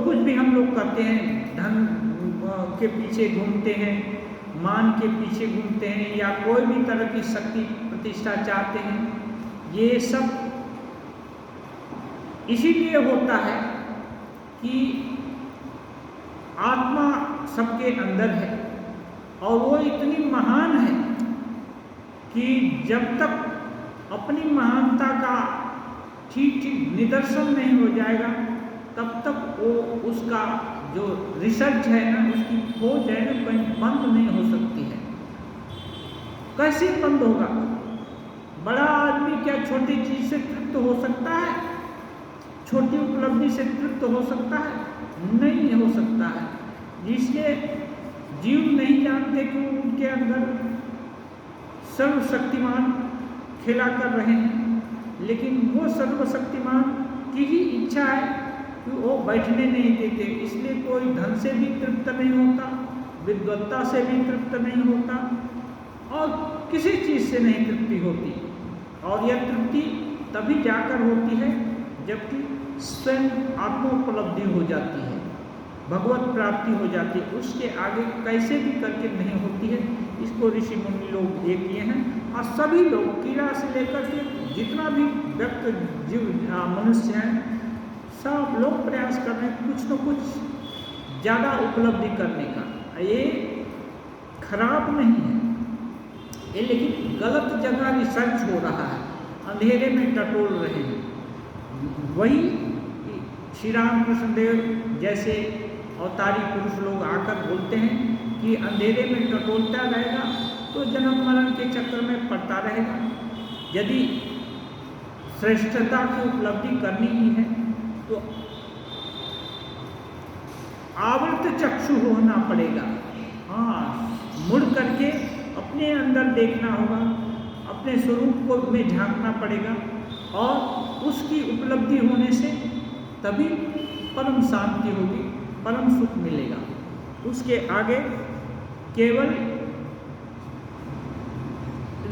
कुछ भी हम लोग करते हैं, धन के पीछे घूमते हैं, मान के पीछे घूमते हैं, या कोई भी तरह की शक्ति प्रतिष्ठा चाहते हैं, ये सब इसीलिए होता है कि आत्मा सबके अंदर है और वो इतनी महान है कि जब तक अपनी महानता का ठीक ठीक निदर्शन नहीं हो जाएगा, तब तक वो उसका जो रिसर्च है ना, उसकी खोज है ना, कहीं बंद नहीं हो सकती है। कैसे बंद होगा? बड़ा आदमी क्या छोटी चीज से तृप्त हो सकता है? छोटी उपलब्धि से तृप्त हो सकता है? नहीं हो सकता है। इसलिए जीव नहीं जानते कि उनके अंदर सर्वशक्तिमान खेला कर रहे हैं, लेकिन वो सर्वशक्तिमान की ही इच्छा है कि वो बैठने नहीं देते। इसलिए कोई धन से भी तृप्त नहीं होता, विद्वत्ता से भी तृप्त नहीं होता, और किसी चीज़ से नहीं तृप्ति होती। और यह तृप्ति तभी जाकर होती है जबकि स्वयं आत्मोपलब्धि हो जाती है, भगवत प्राप्ति हो जाती है। उसके आगे कैसे भी करके नहीं होती है। इसको ऋषि मुनि लोग देख लिए हैं, और सभी लोग कीड़ा से लेकर के जितना भी व्यक्ति जीव मनुष्य हैं, सब लोग प्रयास कर रहे हैं कुछ न कुछ ज़्यादा उपलब्धि करने का। ये खराब नहीं है ये, लेकिन गलत जगह रिसर्च हो रहा है, अंधेरे में टटोल रहे हैं। वही श्री रामकृष्ण देव जैसे अवतारी पुरुष लोग आकर बोलते हैं कि अंधेरे में टटोलता रहेगा तो जन्म मरण के चक्कर में पड़ता रहेगा। यदि श्रेष्ठता की उपलब्धि करनी ही है तो आवृत चक्षु होना पड़ेगा। हाँ, मुड़ करके अपने अंदर देखना होगा, अपने स्वरूप को में झांकना पड़ेगा, और उसकी उपलब्धि होने से तभी परम शांति होगी, परम सुख मिलेगा। उसके आगे केवल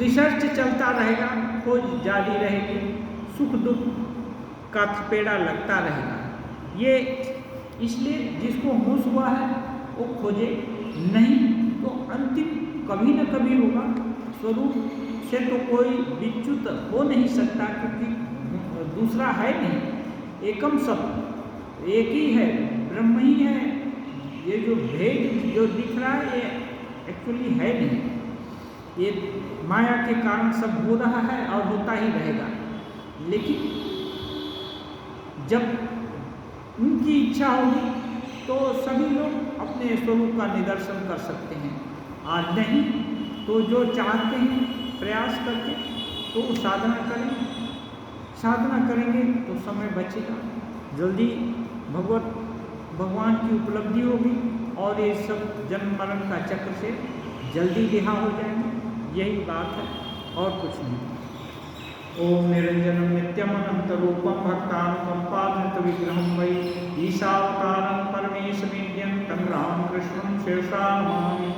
रिसर्च चलता रहेगा, खोज जारी रहेगी, सुख दुख का थपेड़ा लगता रहेगा। ये इसलिए जिसको होश हुआ है वो खोजे, नहीं तो अंतिम कभी न कभी होगा। स्वरूप से तो कोई विच्युत हो नहीं सकता, क्योंकि दूसरा है नहीं, एकम सब एक ही है, ब्रह्म ही है। ये जो भेद जो दिख रहा है ये एक्चुअली है नहीं, ये माया के कारण सब हो रहा है और होता ही रहेगा। लेकिन जब उनकी इच्छा होगी तो सभी लोग अपने स्वरूप का निदर्शन कर सकते हैं, और नहीं तो जो चाहते हैं प्रयास करके तो वो साधना करेंगे तो समय बचेगा, जल्दी भगवान की उपलब्धि होगी, और ये सब जन्म मरण का चक्र से जल्दी रिहा हो जाएंगे। यही बात है और कुछ नहीं। ओम निरंजनम नित्यम अनंत रूपम भक्तानुकंपानंत विग्रहम वै ईशावतारम परमेशमीड्यं तं रामकृष्णं शिरसा नमामि।